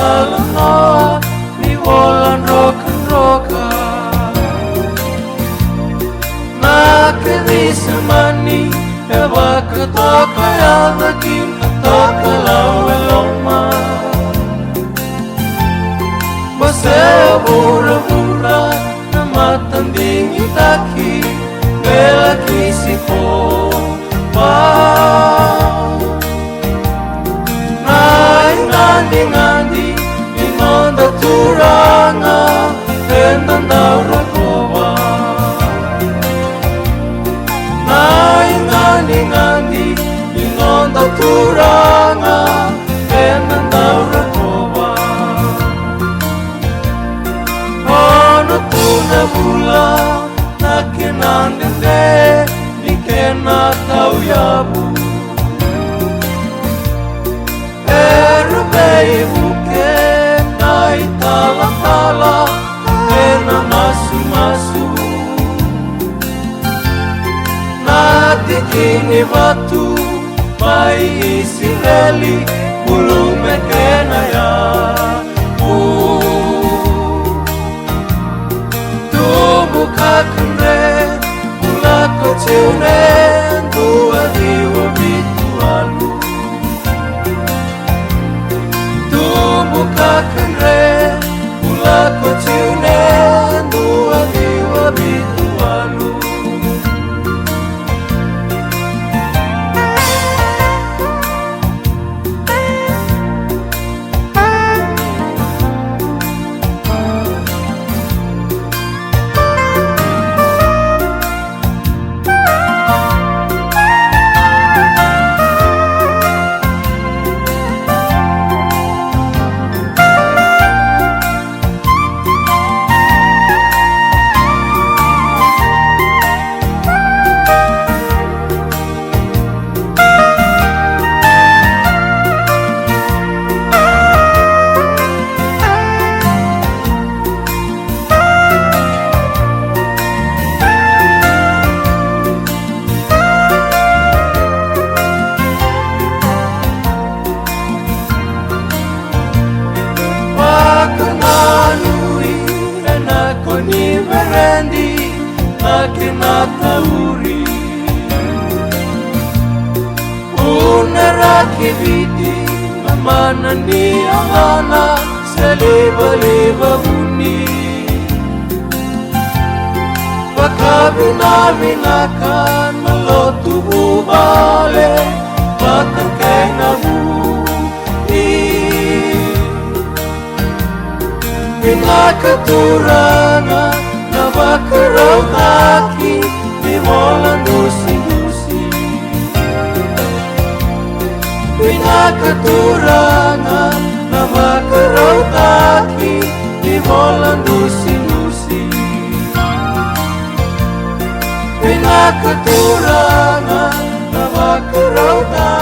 talanoa ni wolan roka Nake visemani Eva ketoka yadakin Ketoka lawe loma Baseo bura-bura Namatanding itaki Bela kisiko Ngandi inonda turanga endanda urakoba ngandi inonda turanga endanda urakoba ono tuna bula nakenandende nikena tau yabu Ibuke na itala-tala Ena masu-masu Natikini batu Mai Israeli Bulu mekena ya Tubuka kendre Bula kociune Dua diwa bitualu Bukakanre Pula kociune Dua diwa bitualu Tauri Unaraki viti Namana ni angana Seliba-liba buni Pagkabina-binakan Malotu bubale Batang kay nabuhi Pinakaturangan Nabakaraw taki Di molang dusi-dusi Pinakaturangan Nabakaraw taki Di molang dusi-dusi Pinakaturangan Nabakaraw taki